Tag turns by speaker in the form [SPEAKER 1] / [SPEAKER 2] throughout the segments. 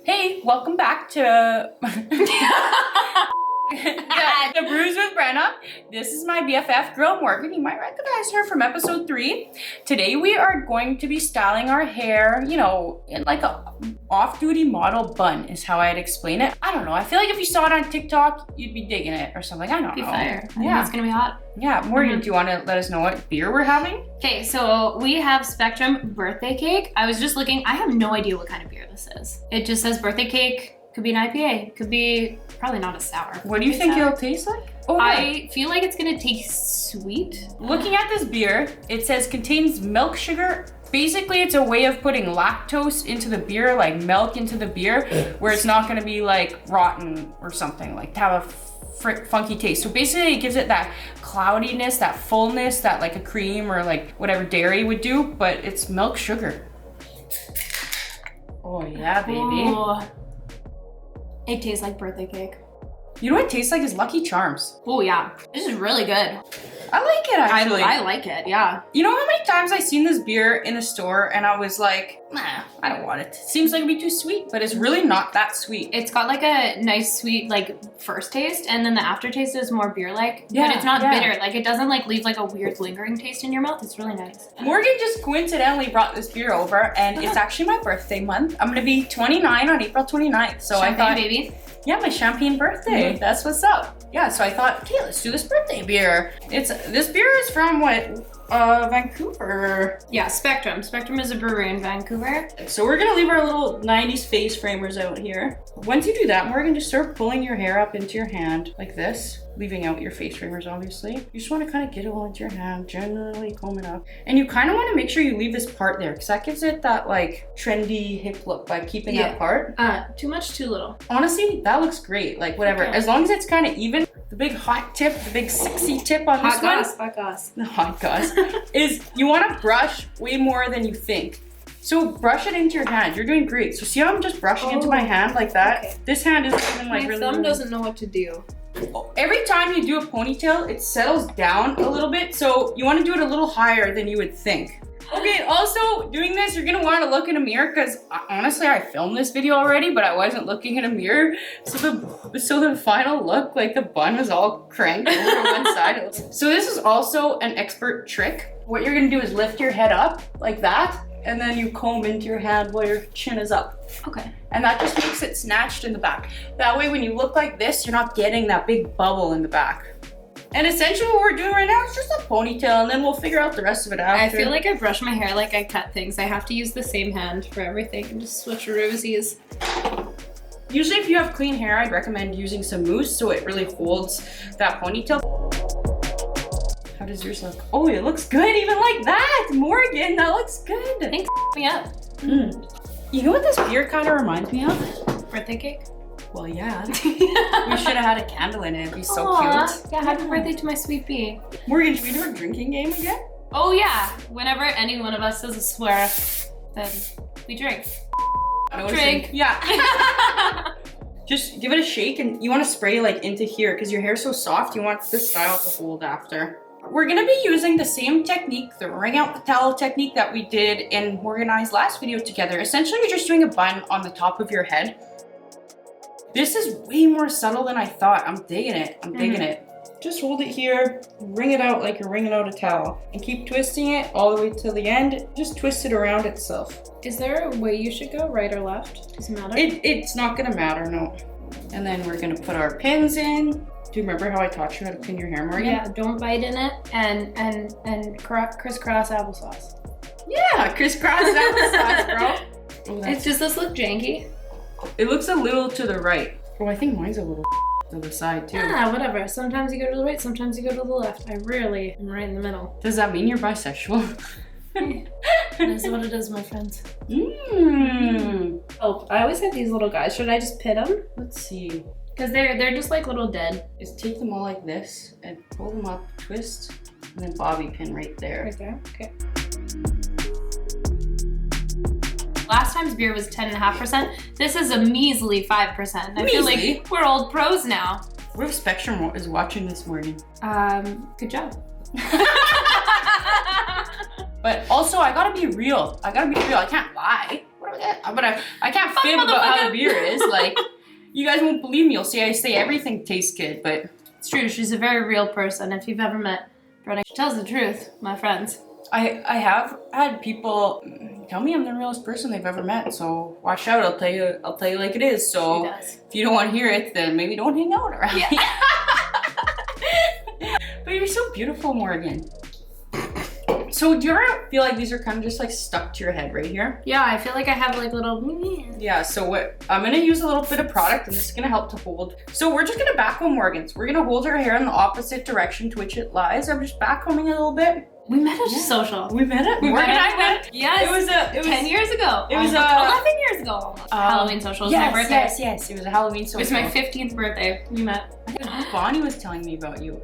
[SPEAKER 1] Hey, welcome back to the Brews with Brena. This is my BFF girl Morgan. You might recognize her from episode 3. Today we are going to be styling our hair, you know, in like a off-duty model bun is how I'd explain it. I don't know. I feel like if you saw it on TikTok, you'd be digging it or something. I don't know.
[SPEAKER 2] Fire. I think it's gonna be hot.
[SPEAKER 1] Yeah, Morgan, do you want to let us know what beer we're having?
[SPEAKER 2] Okay, so we have Spectrum birthday cake. I was just looking. I have no idea what kind of beer this is. It just says birthday cake. Could be an IPA. Could be probably not a sour.
[SPEAKER 1] What do you think it'll taste like?
[SPEAKER 2] Oh, I feel like it's gonna taste sweet.
[SPEAKER 1] Looking at this beer, it says contains milk sugar. Basically, it's a way of putting lactose into the beer, like milk into the beer, where it's not gonna be like rotten or something, like to have a funky taste. So basically it gives it that cloudiness, that fullness that like a cream or like whatever dairy would do, but it's milk sugar. Oh yeah, baby.
[SPEAKER 2] Oh, it tastes like birthday cake.
[SPEAKER 1] You know what it tastes like is Lucky Charms.
[SPEAKER 2] Oh yeah, this is really good.
[SPEAKER 1] I like it actually.
[SPEAKER 2] I like it, yeah.
[SPEAKER 1] You know how many times I seen this beer in a store and I was like, nah, I don't want it. Seems like it'd be too sweet, but it's really not that sweet.
[SPEAKER 2] It's got like a nice sweet like first taste, and then the aftertaste is more beer-like,
[SPEAKER 1] yeah,
[SPEAKER 2] but it's not bitter. Like it doesn't like leave like a weird lingering taste in your mouth. It's really nice.
[SPEAKER 1] Morgan just coincidentally brought this beer over, and it's actually my birthday month. I'm gonna be 29 on April 29th, so
[SPEAKER 2] Champagne,
[SPEAKER 1] I thought,
[SPEAKER 2] baby.
[SPEAKER 1] Yeah, my champagne birthday. That's what's up. Yeah, so I thought, okay, let's do this birthday beer. This beer is from what? Vancouver.
[SPEAKER 2] Yeah, Spectrum. Spectrum is a brewery in Vancouver.
[SPEAKER 1] So we're gonna leave our little 90s face framers out here. Once you do that, Morgan, just start pulling your hair up into your hand like this, leaving out your face framers, obviously. You just want to kind of get it all into your hand, generally comb it up. And you kind of want to make sure you leave this part there, because that gives it that like trendy hip look by keeping that part.
[SPEAKER 2] Too much, too little.
[SPEAKER 1] Honestly, that looks great. Like whatever, as long as it's kind of even. The big hot tip, the big sexy tip on this one.
[SPEAKER 2] Hot goss.
[SPEAKER 1] The hot goss is you want to brush way more than you think. So brush it into your hand. You're doing great. So see how I'm just brushing into my hand like that? Okay. This hand isn't even like really.
[SPEAKER 2] My thumb doesn't know what to do.
[SPEAKER 1] Every time you do a ponytail, it settles down a little bit. So you want to do it a little higher than you would think. Okay, also doing this, you're gonna want to look in a mirror because honestly, I filmed this video already, but I wasn't looking in a mirror. So the final look, like the bun was all cranked over to one side. So this is also an expert trick. What you're gonna do is lift your head up like that, and then you comb into your hand while your chin is up.
[SPEAKER 2] Okay.
[SPEAKER 1] And that just makes it snatched in the back. That way, when you look like this, you're not getting that big bubble in the back. And essentially what we're doing right now is just a ponytail, and then we'll figure out the rest of it after.
[SPEAKER 2] I feel like I brush my hair like I cut things. I have to use the same hand for everything and just switcheroosies.
[SPEAKER 1] Usually if you have clean hair, I'd recommend using some mousse so it really holds that ponytail. How does yours look? Oh, it looks good even like that! Morgan, that looks good!
[SPEAKER 2] Thanks for me up.
[SPEAKER 1] You know what this beer kind of reminds me of?
[SPEAKER 2] Birthday cake?
[SPEAKER 1] Well, yeah. We should have had a candle in it. It'd be so cute.
[SPEAKER 2] Yeah, happy birthday to my sweet bee.
[SPEAKER 1] Morgan, should we do a drinking game again?
[SPEAKER 2] Oh yeah. Whenever any one of us says a swear, then we drink. Drink.
[SPEAKER 1] Yeah. Just give it a shake, and you want to spray like into here because your hair's so soft. You want the style to hold after. We're gonna be using the same technique, the wring out the towel technique that we did in Morgan and I's last video together. Essentially, you're just doing a bun on the top of your head. This is way more subtle than I thought. I'm digging it. I'm digging it. Just hold it here, wring it out like you're wringing out a towel, and keep twisting it all the way to the end. Just twist it around itself.
[SPEAKER 2] Is there a way you should go, right or left? Does it matter?
[SPEAKER 1] It's not gonna matter, no. And then we're gonna put our pins in. Do you remember how I taught you how to pin your hair, Morgan?
[SPEAKER 2] Yeah, don't bite in it, and crisscross applesauce.
[SPEAKER 1] Yeah, crisscross applesauce, bro.
[SPEAKER 2] Does this look janky?
[SPEAKER 1] It looks a little to the right. Oh, I think mine's a little to the side too.
[SPEAKER 2] Yeah, whatever. Sometimes you go to the right, sometimes you go to the left. I rarely am right in the middle.
[SPEAKER 1] Does that mean you're bisexual?
[SPEAKER 2] That's what it is, my friends.
[SPEAKER 1] Oh,
[SPEAKER 2] I always have these little guys. Should I just pin them?
[SPEAKER 1] Let's see.
[SPEAKER 2] Because they're just like little dead.
[SPEAKER 1] Just take them all like this and pull them up, twist, and then bobby pin right there.
[SPEAKER 2] Right there? Okay. Last time's beer was 10.5%. This is a measly 5%. I feel like we're old pros now.
[SPEAKER 1] What if Spectrum is watching this morning?
[SPEAKER 2] Good job.
[SPEAKER 1] But also, I gotta be real. I can't lie. What But I can't fib about how the beer is. Like, you guys won't believe me. You'll see I say everything tastes good, but
[SPEAKER 2] it's true. She's a very real person. If you've ever met Brena, she tells the truth, my friends.
[SPEAKER 1] I have had people tell me I'm the realest person they've ever met. So watch out. I'll tell you like it is. So if you don't want to hear it, then maybe don't hang out around me. But you're so beautiful, Morgan. So do you ever feel like these are kind of just like stuck to your head right here?
[SPEAKER 2] Yeah, I feel like I have like little...
[SPEAKER 1] Yeah, so what I'm gonna use a little bit of product and this is gonna help to hold. So we're just gonna backcomb Morgan's. We're gonna hold her hair in the opposite direction to which it lies. I'm just backcombing a little bit.
[SPEAKER 2] We met at a social.
[SPEAKER 1] We met at Morgan and I met.
[SPEAKER 2] Yes.
[SPEAKER 1] It was
[SPEAKER 2] 10 years ago.
[SPEAKER 1] It was
[SPEAKER 2] 11 years ago almost. Halloween social. It was my birthday.
[SPEAKER 1] Yes. It was a Halloween social.
[SPEAKER 2] It was my 15th birthday. We met.
[SPEAKER 1] I think Bonnie was telling me about you.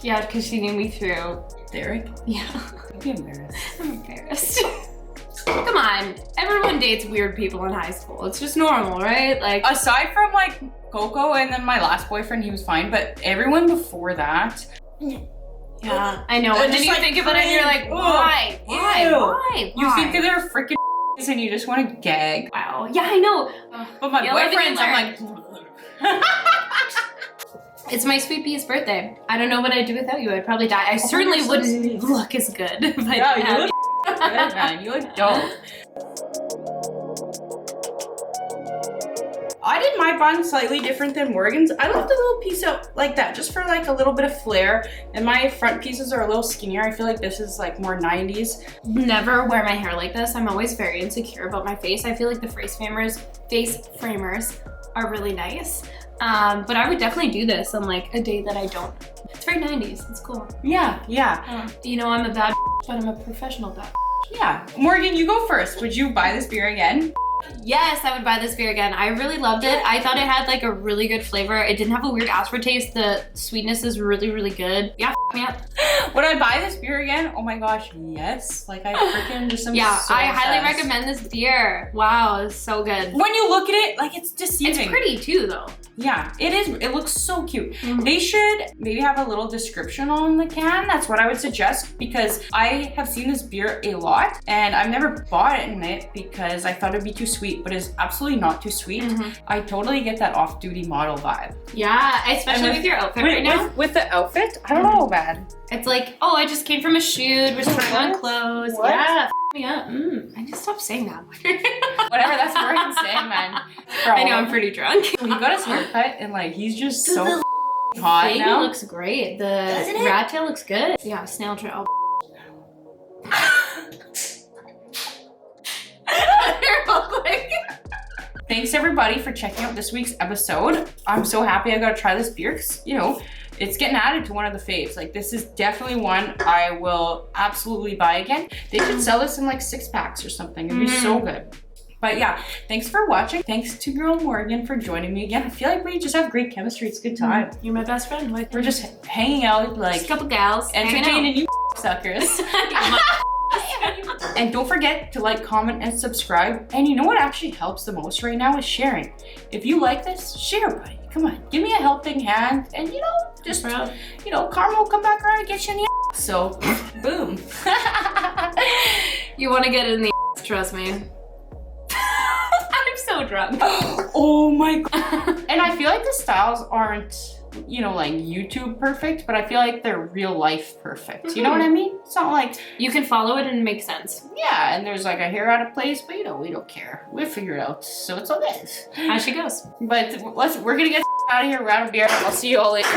[SPEAKER 2] Yeah, because she knew me through
[SPEAKER 1] Derek?
[SPEAKER 2] Yeah.
[SPEAKER 1] Don't be embarrassed.
[SPEAKER 2] I'm embarrassed. Come on. Everyone dates weird people in high school. It's just normal, right? Like,
[SPEAKER 1] aside from like Coco and then my last boyfriend, he was fine, but everyone before that.
[SPEAKER 2] Yeah, I know. And then you think about it and you're like, why? Why?
[SPEAKER 1] You think that they're freaking and you just want to gag.
[SPEAKER 2] Wow. Yeah, I know.
[SPEAKER 1] But my boyfriends, I'm like...
[SPEAKER 2] It's my sweet pea's birthday. I don't know what I'd do without you. I'd probably die. I certainly wouldn't look as good.
[SPEAKER 1] Yeah, you look good, man. You look dope. I did my bun slightly different than Morgan's. I left a little piece out like that, just for like a little bit of flair. And my front pieces are a little skinnier. I feel like this is like more 90s.
[SPEAKER 2] Never wear my hair like this. I'm always very insecure about my face. I feel like the face framers are really nice. But I would definitely do this on like a day that I don't. It's very 90s. It's cool.
[SPEAKER 1] Yeah.
[SPEAKER 2] You know, I'm a bad but I'm a professional bad.
[SPEAKER 1] Yeah. Morgan, you go first. Would you buy this beer again?
[SPEAKER 2] Yes, I would buy this beer again. I really loved it. I thought it had like a really good flavor. It didn't have a weird aftertaste. The sweetness is really, really good. Yeah, me up.
[SPEAKER 1] Would I buy this beer again? Oh my gosh, yes. Like I freaking just am so
[SPEAKER 2] I highly
[SPEAKER 1] obsessed.
[SPEAKER 2] recommend this beer. Wow, it's so good.
[SPEAKER 1] When you look at it, like it's deceiving.
[SPEAKER 2] It's pretty too though.
[SPEAKER 1] Yeah, it is. It looks so cute. They should maybe have a little description on the can. That's what I would suggest because I have seen this beer a lot and I've never bought it in it because I thought it'd be too sweet, but it's absolutely not too sweet. I totally get that off-duty model vibe.
[SPEAKER 2] Yeah, especially with your outfit right now.
[SPEAKER 1] With the outfit? I don't know, man.
[SPEAKER 2] It's like, oh, I just came from a shoot. We're just trying on clothes.
[SPEAKER 1] What?
[SPEAKER 2] Yeah, me up. I need to stop saying that.
[SPEAKER 1] Whatever, that's what I'm saying, man. Bro,
[SPEAKER 2] I know, I'm pretty drunk.
[SPEAKER 1] He got his haircut and like, he's just so hot
[SPEAKER 2] baby
[SPEAKER 1] now.
[SPEAKER 2] Looks great. The rat tail looks good. Yeah, snail trail.
[SPEAKER 1] Thanks everybody for checking out this week's episode. I'm so happy I got to try this beer because, you know, it's getting added to one of the faves. Like this is definitely one I will absolutely buy again. They should sell this in like 6-packs or something. It'd be so good. But yeah, thanks for watching. Thanks to girl Morgan for joining me again. I feel like we just have great chemistry. It's a good time.
[SPEAKER 2] You're my best friend.
[SPEAKER 1] We're just hanging out like
[SPEAKER 2] just a couple gals.
[SPEAKER 1] Entertaining you suckers. And don't forget to like, comment, and subscribe. And you know what actually helps the most right now is sharing. If you like this, share, buddy. Come on, give me a helping hand. And you know, just, you know, karma will come back around and get you in the ass. So, boom.
[SPEAKER 2] You want to get in the ass, trust me. I'm so drunk.
[SPEAKER 1] Oh my God. And I feel like the styles aren't, you know, like YouTube perfect, but I feel like they're real life perfect. You know what I mean? It's not like
[SPEAKER 2] you can follow it and it makes sense.
[SPEAKER 1] Yeah, and there's like a hair out of place, but you know, we don't care. We'll figure it out. So it's all good.
[SPEAKER 2] As she goes.
[SPEAKER 1] But we're gonna get out of here. We're out of beer. I'll see you all later.